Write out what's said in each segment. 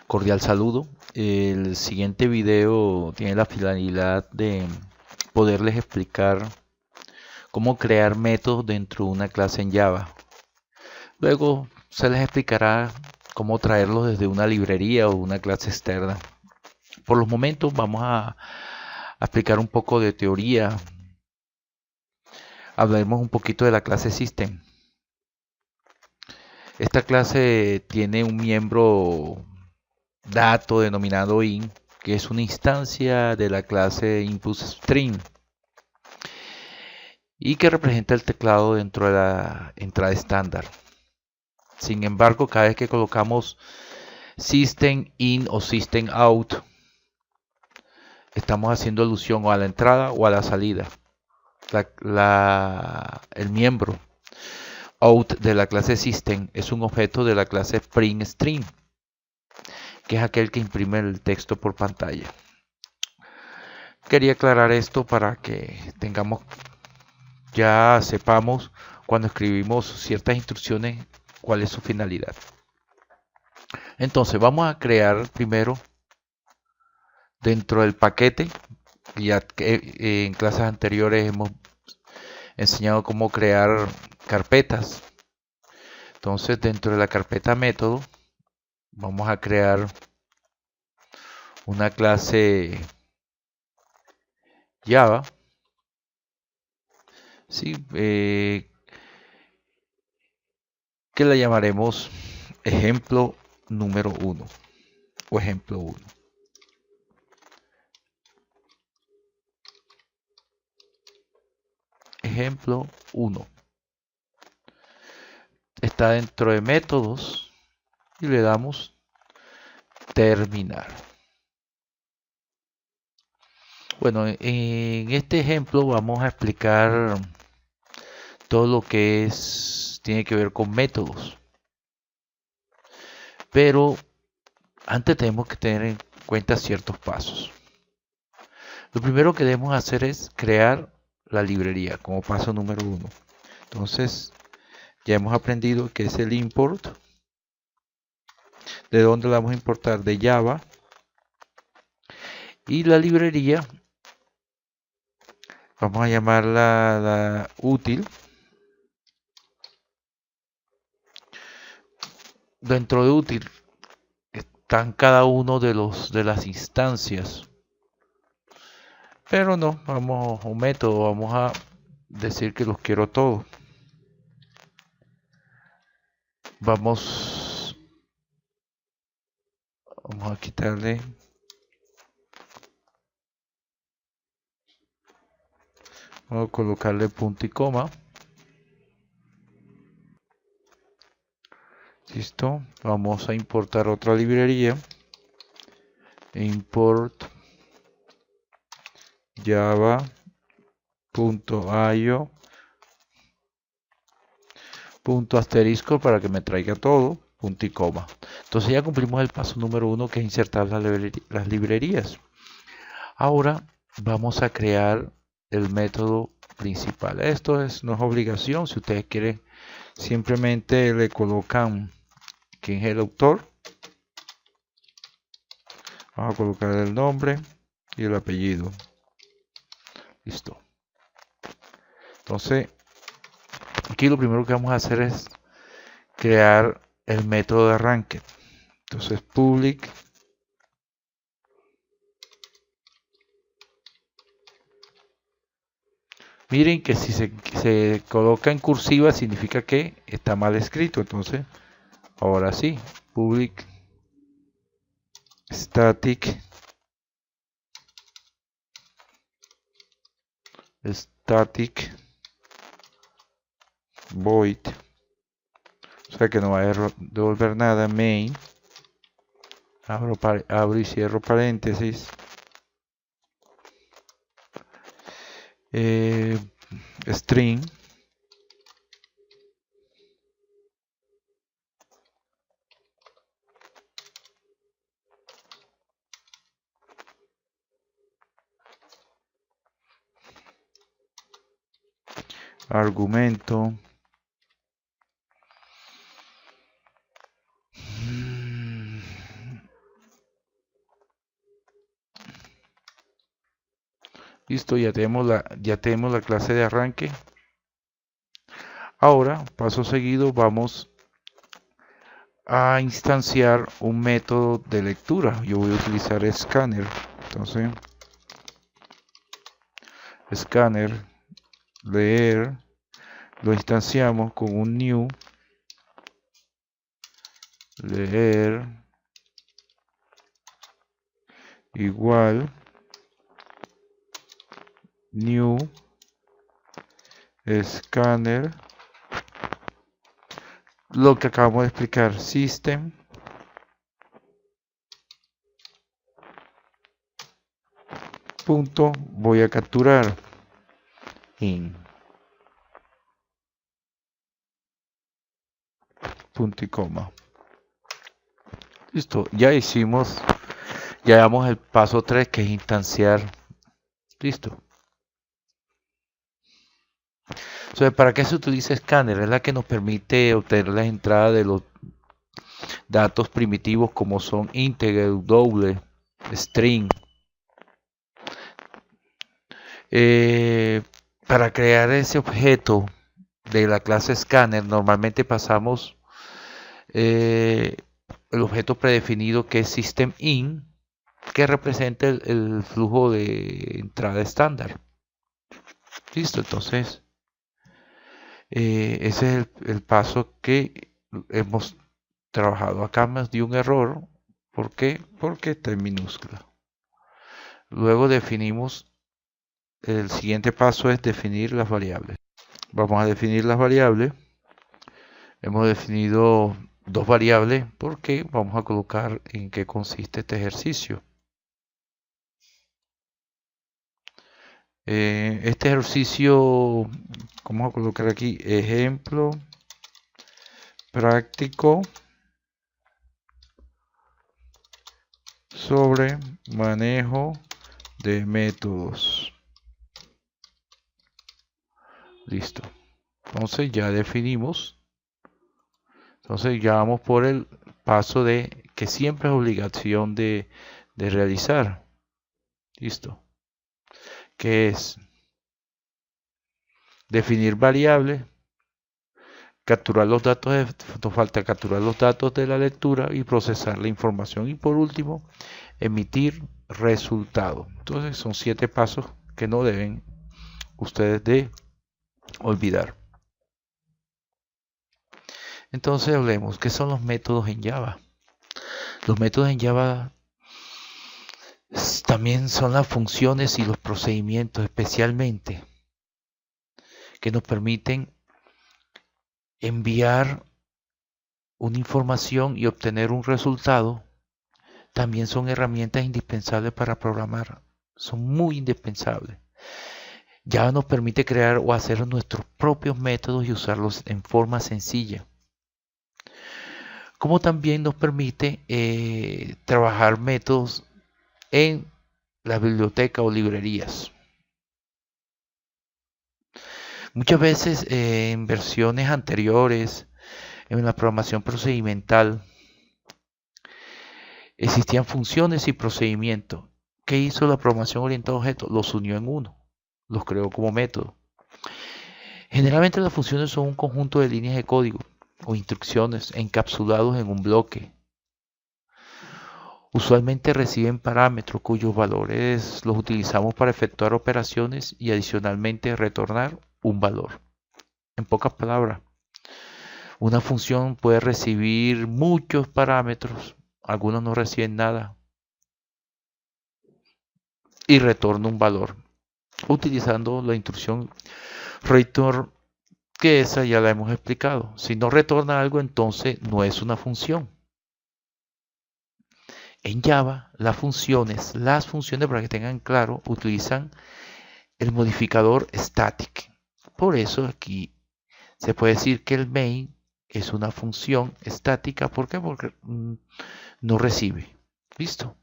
Cordial saludo. El siguiente video tiene la finalidad de poderles explicar cómo crear métodos dentro de una clase en Java. Luego se les explicará cómo traerlos desde una librería o una clase externa. Por los momentos vamos a explicar un poco de teoría. Hablaremos un poquito de la clase System. Esta clase tiene un miembro dato denominado in, que es una instancia de la clase InputStream y que representa el teclado dentro de la entrada estándar. Sin embargo, cada vez que colocamos system in o system out, estamos haciendo alusión o a la entrada o a la salida. El miembro out de la clase system es un objeto de la clase printStream, que es aquel que imprime el texto por pantalla. Quería aclarar esto para que ya sepamos cuando escribimos ciertas instrucciones cuál es su finalidad. Entonces vamos a crear primero dentro del paquete, ya que en clases anteriores hemos enseñado cómo crear carpetas. Entonces dentro de la carpeta método vamos a crear una clase Java, ¿sí? Que la llamaremos ejemplo número 1 o ejemplo 1. Ejemplo 1. Está dentro de métodos y le damos terminar. Bueno, en este ejemplo vamos a explicar todo lo que tiene que ver con métodos. Pero antes tenemos que tener en cuenta ciertos pasos. Lo primero que debemos hacer es crear la librería como paso número 1. Entonces, ya hemos aprendido que es el import. ¿De dónde la vamos a importar? De Java. Y la librería, vamos a llamarla la útil. Dentro de útil están cada uno de las instancias. Pero no, vamos a un método, vamos a decir que los quiero todos. Vamos a quitarle. Vamos a colocarle punto y coma. Listo. Vamos a importar otra librería. Import java.io punto asterisco para que me traiga todo, punto y coma. Entonces ya cumplimos el paso número 1, que es insertar las librerías. Ahora vamos a crear el método principal. Esto no es obligación. Si ustedes quieren, simplemente le colocan quién es el autor. Vamos a colocar el nombre y el apellido. Listo. Entonces, aquí lo primero que vamos a hacer es crear el método de arranque. Entonces, public miren que si se coloca en cursiva significa que está mal escrito. Entonces, ahora sí, public static void, o sea que no va a devolver nada, main, abro y cierro paréntesis, string, argumento, Listo, ya tenemos la clase de arranque. Ahora, paso seguido, vamos a instanciar un método de lectura. Yo voy a utilizar Scanner. Entonces, Scanner, leer, lo instanciamos con un new, leer, igual, new, Scanner, lo que acabamos de explicar, system, punto, voy a capturar in, punto y coma. Listo, ya damos el paso 3, que es instanciar. Listo. Entonces, ¿para qué se utiliza Scanner? Es la que nos permite obtener las entradas de los datos primitivos como son integer, doble, string. Para crear ese objeto de la clase Scanner, normalmente pasamos el objeto predefinido, que es system_in, que representa el flujo de entrada estándar. Listo, entonces ese es el paso que hemos trabajado. Acá me dio un error. ¿Por qué? Porque está en minúscula. Luego definimos, el siguiente paso es definir las variables. Vamos a definir las variables. Hemos definido dos variables porque vamos a colocar en qué consiste este ejercicio. Este ejercicio, vamos a colocar aquí ejemplo práctico sobre manejo de métodos. Listo. Entonces ya definimos. Entonces ya vamos por el paso de que siempre es obligación de realizar. Listo. Que es definir variables, capturar los datos, nos falta capturar los datos de la lectura y procesar la información. Y por último, emitir resultado. Entonces son 7 pasos que no deben ustedes de olvidar. Entonces hablemos, ¿qué son los métodos en Java? Los métodos en Java también son las funciones y los procedimientos, especialmente, que nos permiten enviar una información y obtener un resultado. También son herramientas indispensables para programar. Son muy indispensables. Java nos permite crear o hacer nuestros propios métodos y usarlos en forma sencilla. Como también nos permite trabajar métodos en la biblioteca o librerías. Muchas veces en versiones anteriores, en la programación procedimental, existían funciones y procedimientos. ¿Qué hizo la programación orientada a objetos? Los unió en uno, los creó como método. Generalmente las funciones son un conjunto de líneas de código o instrucciones encapsulados en un bloque. Usualmente reciben parámetros cuyos valores los utilizamos para efectuar operaciones y adicionalmente retornar un valor. En pocas palabras, una función puede recibir muchos parámetros, algunos no reciben nada, y retorna un valor utilizando la instrucción return, que esa ya la hemos explicado. Si no retorna algo, entonces no es una función. En Java, las funciones, para que tengan claro, utilizan el modificador static. Por eso aquí se puede decir que el main es una función estática. ¿Por qué? Porque no recibe. ¿Listo?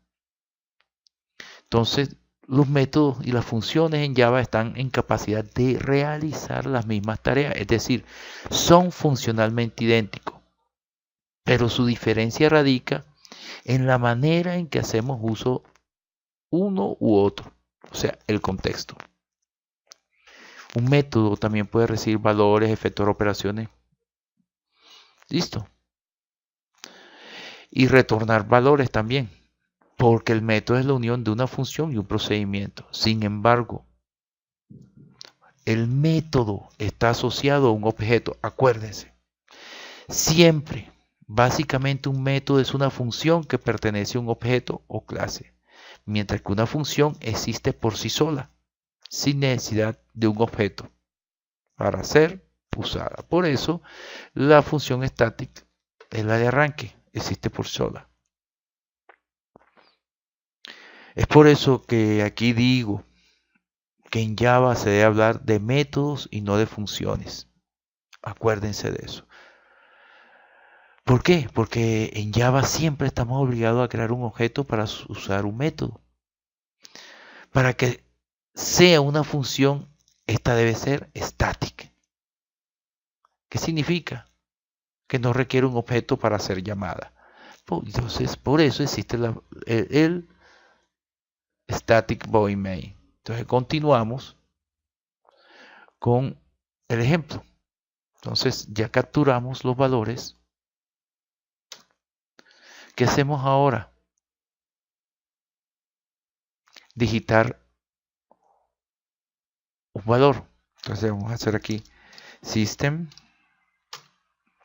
Entonces, los métodos y las funciones en Java están en capacidad de realizar las mismas tareas. Es decir, son funcionalmente idénticos. Pero su diferencia radica en la manera en que hacemos uso uno u otro. o sea, el contexto. Un método también puede recibir valores, efectos, operaciones. Listo. Y retornar valores también, porque el método es la unión de una función y un procedimiento. Sin embargo, el método está asociado a un objeto. Acuérdense, siempre, básicamente un método es una función que pertenece a un objeto o clase, mientras que una función existe por sí sola, sin necesidad de un objeto para ser usada. Por eso, la función static es la de arranque, existe por sola. Es por eso que aquí digo que en Java se debe hablar de métodos y no de funciones. Acuérdense de eso. ¿Por qué? Porque en Java siempre estamos obligados a crear un objeto para usar un método. Para que sea una función, esta debe ser static. ¿Qué significa? Que no requiere un objeto para ser llamada. Entonces, por eso existe el static void main. Entonces, continuamos con el ejemplo. Entonces, ya capturamos los valores. ¿Qué hacemos ahora? Digitar un valor. Entonces, vamos a hacer aquí system.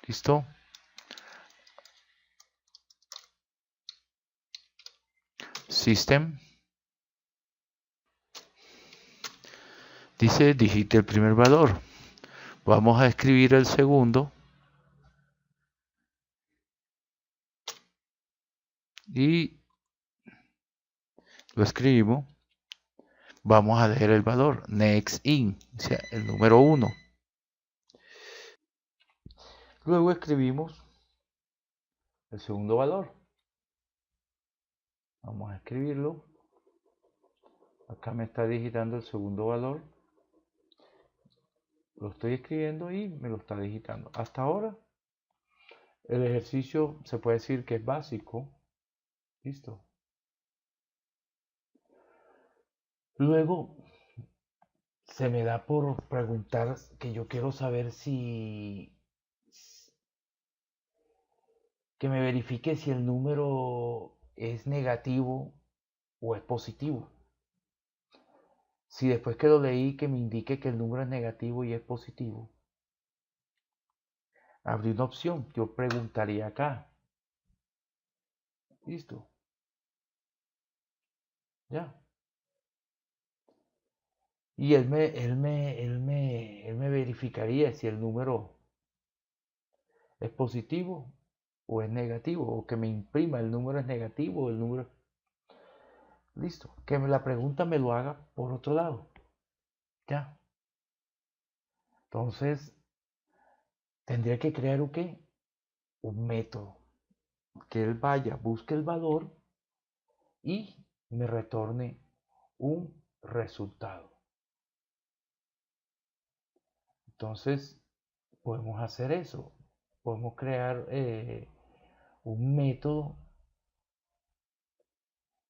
¿Listo? System. Dice digite el primer valor. Vamos a escribir el segundo. Y lo escribimos. Vamos a leer el valor. Next in. O sea, el número 1. Luego escribimos el segundo valor. Vamos a escribirlo. Acá me está digitando el segundo valor. Lo estoy escribiendo y me lo está digitando. Hasta ahora, el ejercicio se puede decir que es básico. Listo. Luego, se me da por preguntar que yo quiero saber si... que me verifique si el número es negativo o es positivo. Si después que lo leí que me indique que el número es negativo y es positivo, abrí una opción. Yo preguntaría acá. Listo. Ya. Y él me verificaría si el número es positivo o es negativo, o que me imprima el número es negativo o el número... Listo. Que la pregunta me lo haga por otro lado. Ya. Entonces, tendría que crear ¿un qué? Un método. Que él vaya, busque el valor y me retorne un resultado. Entonces, podemos hacer eso. Podemos crear un método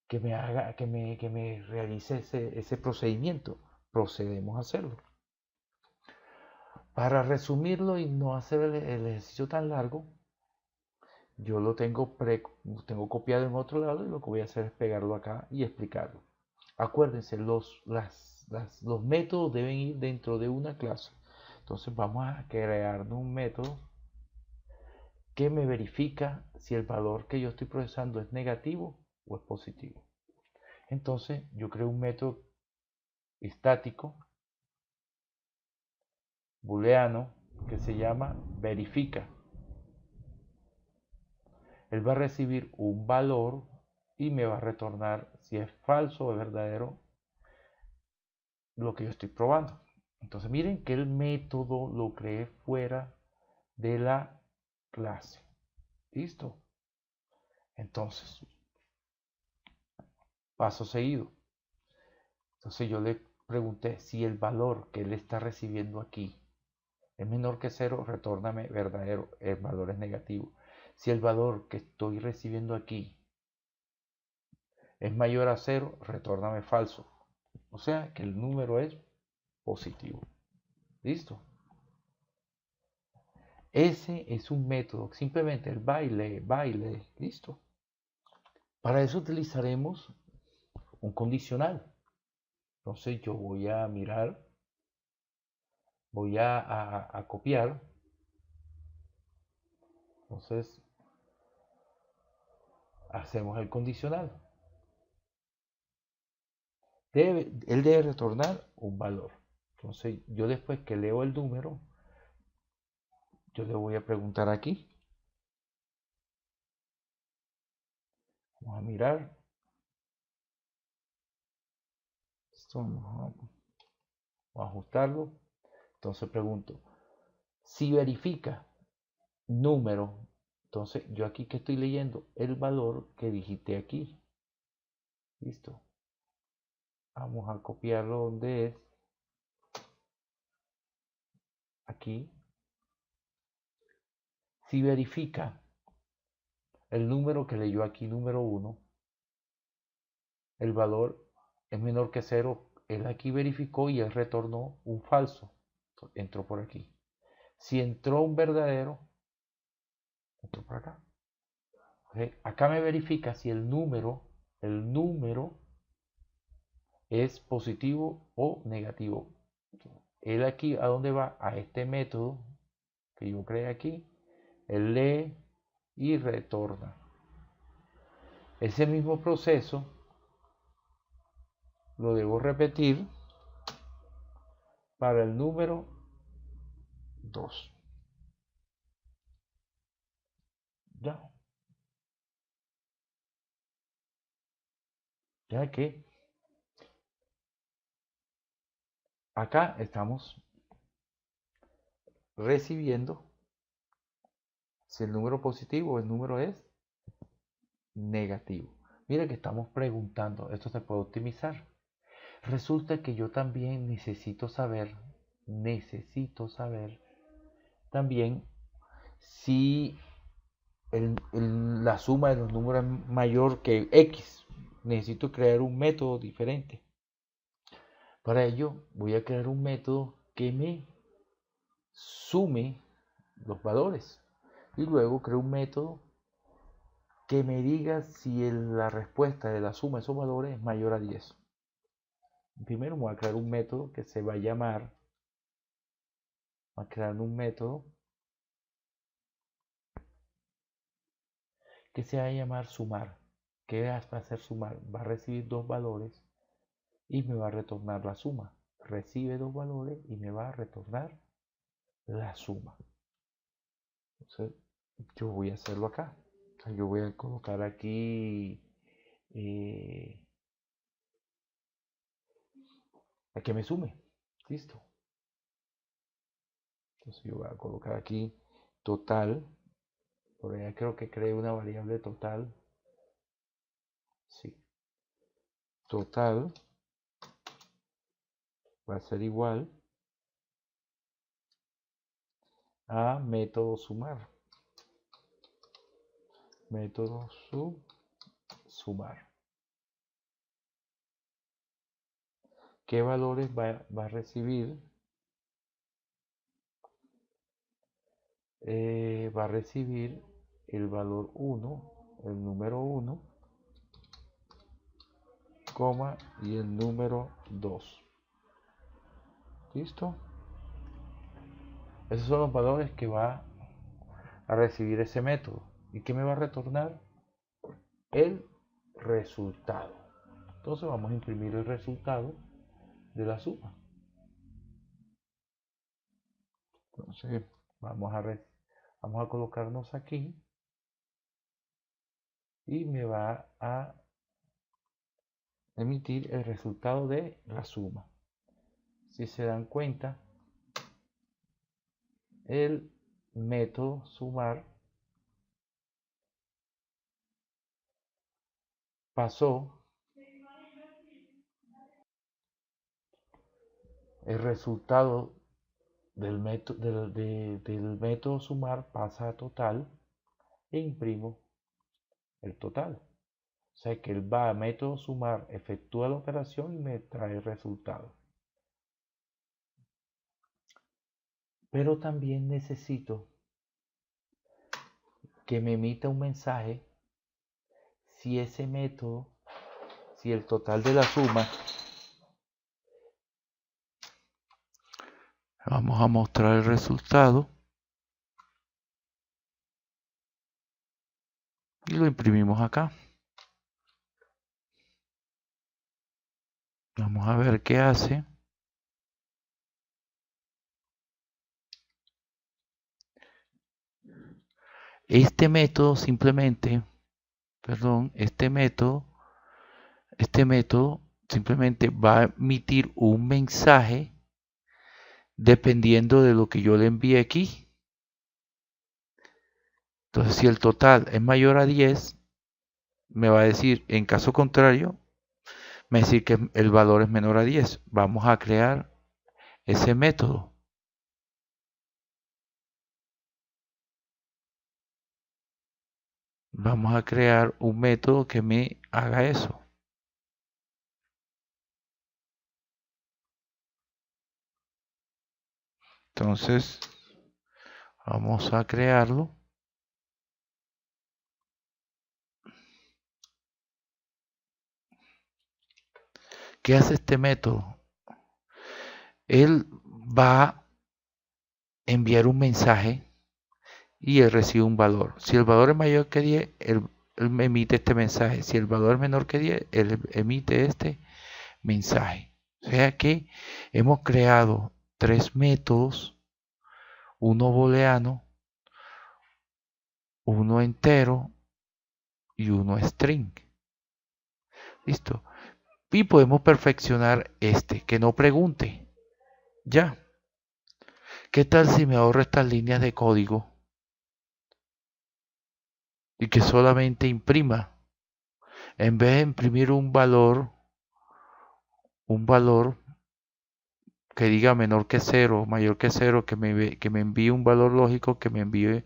que me haga, que me realice ese procedimiento. Procedemos a hacerlo. Para resumirlo y no hacer el ejercicio tan largo, yo lo tengo copiado en otro lado y lo que voy a hacer es pegarlo acá y explicarlo. Acuérdense, los métodos deben ir dentro de una clase. Entonces vamos a crear un método que me verifica si el valor que yo estoy procesando es negativo o es positivo. Entonces yo creo un método estático booleano que se llama verifica. Él va a recibir un valor y me va a retornar si es falso o verdadero lo que yo estoy probando. Entonces miren que el método lo creé fuera de la clase. ¿Listo? Entonces, paso seguido. Entonces yo le pregunté si el valor que él está recibiendo aquí es menor que 0, retórname verdadero, el valor es negativo. Si el valor que estoy recibiendo aquí es mayor a 0, retórname falso. O sea que el número es positivo. ¿Listo? Ese es un método, simplemente el baile, ¿listo? Para eso utilizaremos un condicional. Entonces yo voy a mirar, voy a copiar. Entonces hacemos el condicional. Él debe retornar un valor. Entonces yo después que leo el número, yo le voy a preguntar aquí. Vamos a mirar. Esto vamos a ajustarlo. Entonces pregunto, si verifica número, entonces yo aquí que estoy leyendo el valor que digité aquí. Listo. Vamos a copiarlo donde es. Aquí. Si verifica el número que leyó aquí, número 1, el valor es menor que 0. Él aquí verificó y él retornó un falso. Entró por aquí. Si entró un verdadero, entró por acá. ¿Okay? Acá me verifica si el número es positivo o negativo. Él aquí, ¿a dónde va? A este método que yo creé aquí. Él lee y retorna. Ese mismo proceso lo debo repetir para el número 2. Ya. Ya que acá estamos recibiendo si el número positivo o el número es negativo. Mira que estamos preguntando, esto se puede optimizar. Resulta que yo también necesito saber también si la suma de los números es mayor que X. Necesito crear un método diferente. Para ello voy a crear un método que me sume los valores. Y luego creo un método que me diga si la respuesta de la suma de esos valores es mayor a 10. Primero voy a crear un método que se va a llamar, va a crear un método que se va a llamar sumar. ¿Qué va a hacer sumar? Va a recibir dos valores y me va a retornar la suma. Recibe dos valores y me va a retornar la suma. Entonces, yo voy a hacerlo acá. Entonces, yo voy a colocar aquí a que me sume. Listo. Entonces, yo voy a colocar aquí total. Por allá creo que creé una variable total. Sí. Total va a ser igual a método sumar. Método sumar. ¿Qué valores va a recibir? Va a recibir el valor 1, el número 1, coma y el número 2. ¿Listo? Esos son los valores que va a recibir ese método. ¿Y qué me va a retornar? El resultado. Entonces vamos a imprimir el resultado de la suma. Entonces vamos a colocarnos aquí y me va a emitir el resultado de la suma. Si se dan cuenta, el método sumar pasó el resultado del método sumar pasa a total e imprimo el total. O sea que él va a método sumar, efectúa la operación y me trae el resultado. Pero también necesito que me emita un mensaje si ese método, si el total de la suma, vamos a mostrar el resultado y lo imprimimos acá. Vamos a ver qué hace. Este método simplemente, perdón, este método simplemente va a emitir un mensaje dependiendo de lo que yo le envíe aquí. Entonces, si el total es mayor a 10, me va a decir, en caso contrario, me va a decir que el valor es menor a 10. Vamos a crear ese método. Vamos a crear un método que me haga eso. Entonces, vamos a crearlo. ¿Qué hace este método? Él va a enviar un mensaje y él recibe un valor. Si el valor es mayor que 10, él me emite este mensaje. Si el valor es menor que 10, él emite este mensaje. O sea que hemos creado tres métodos, uno booleano, uno entero y uno string. Listo. Y podemos perfeccionar este, que no pregunte. Ya. ¿Qué tal si me ahorro estas líneas de código y que solamente imprima? En vez de imprimir un valor que diga menor que cero, mayor que cero, que me envíe un valor lógico, que me envíe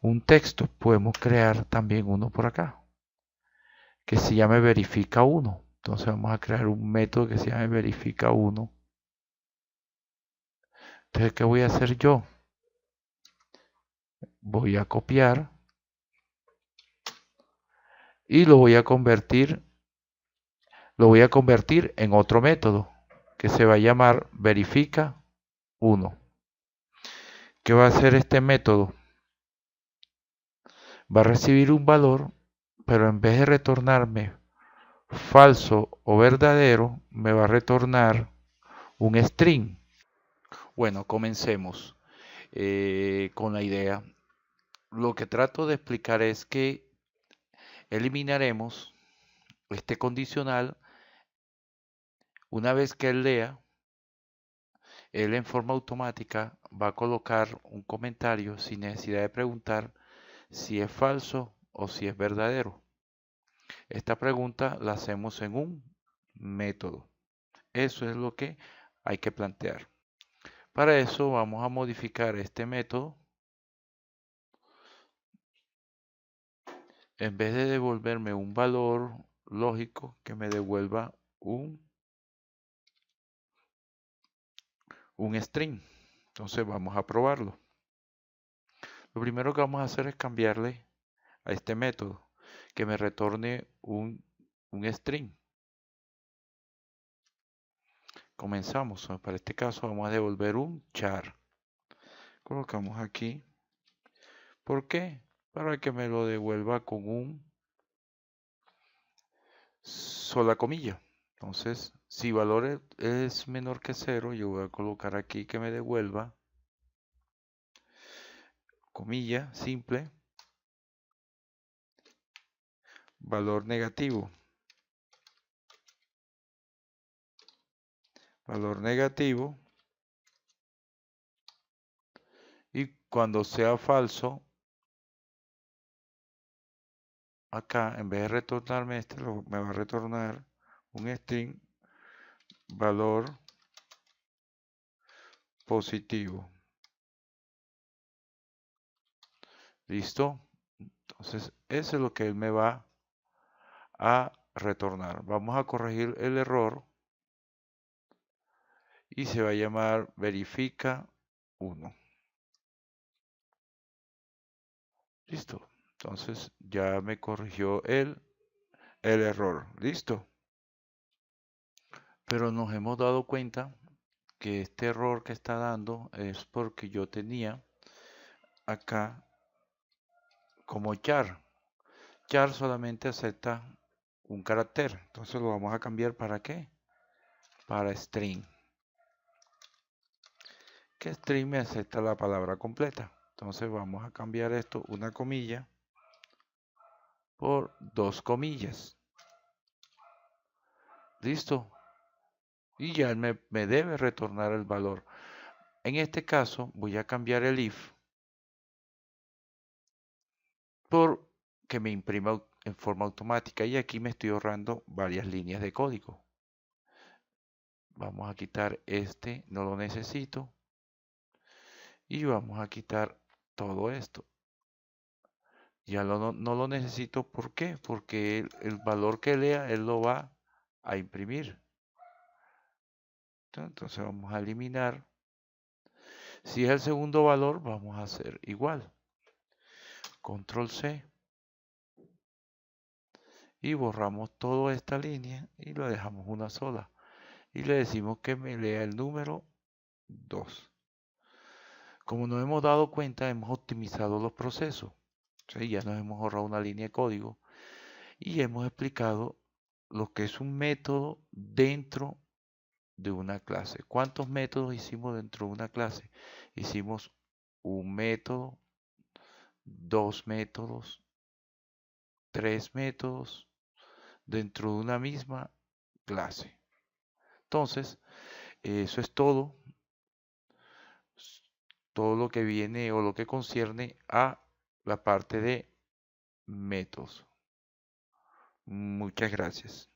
un texto, podemos crear también uno por acá, que se llame verifica 1. Entonces vamos a crear un método que se llame verifica 1. Entonces, ¿qué voy a hacer yo? Voy a copiar y lo voy a convertir en otro método que se va a llamar verifica 1. ¿Qué va a hacer este método? Va a recibir un valor, pero en vez de retornarme falso o verdadero, me va a retornar un string. Bueno, comencemos con la idea. Lo que trato de explicar es que eliminaremos este condicional una vez que él lea. Él en forma automática va a colocar un comentario sin necesidad de preguntar si es falso o si es verdadero. Esta pregunta la hacemos en un método. Eso es lo que hay que plantear. Para eso vamos a modificar este método. En vez de devolverme un valor lógico, que me devuelva un string. Entonces vamos a probarlo. Lo primero que vamos a hacer es cambiarle a este método que me retorne un string. Comenzamos. Para este caso vamos a devolver un char. Colocamos aquí. ¿Por qué? Para que me lo devuelva con un sola comilla. Entonces, si valor es menor que 0, yo voy a colocar aquí que me devuelva comilla simple, valor negativo. Valor negativo. Y cuando sea falso, acá en vez de retornarme este, me va a retornar un string valor positivo. ¿Listo? Entonces, eso es lo que él me va a retornar. Vamos a corregir el error y se va a llamar verifica 1. Listo. Entonces ya me corrigió el error. Listo. Pero nos hemos dado cuenta que este error que está dando es porque yo tenía acá como char. Char solamente acepta un carácter. Entonces lo vamos a cambiar ¿para qué? Para string. Que string me acepta la palabra completa. Entonces vamos a cambiar esto, una comilla, por dos comillas. Listo. Y ya me debe retornar el valor. En este caso voy a cambiar el if por que me imprima en forma automática. Y aquí me estoy ahorrando varias líneas de código. Vamos a quitar este, no lo necesito. Y vamos a quitar todo esto. Ya no lo necesito. ¿Por qué? Porque el valor que lea, él lo va a imprimir. Entonces vamos a eliminar. Si es el segundo valor, vamos a hacer igual. Control C. Y borramos toda esta línea y lo dejamos una sola. Y le decimos que me lea el número 2. Como nos hemos dado cuenta, hemos optimizado los procesos. Entonces ya nos hemos ahorrado una línea de código y hemos explicado lo que es un método dentro de una clase. ¿Cuántos métodos hicimos dentro de una clase? Hicimos un método, dos métodos, tres métodos dentro de una misma clase. Entonces, eso es todo lo que viene o lo que concierne a la parte de métodos. Muchas gracias.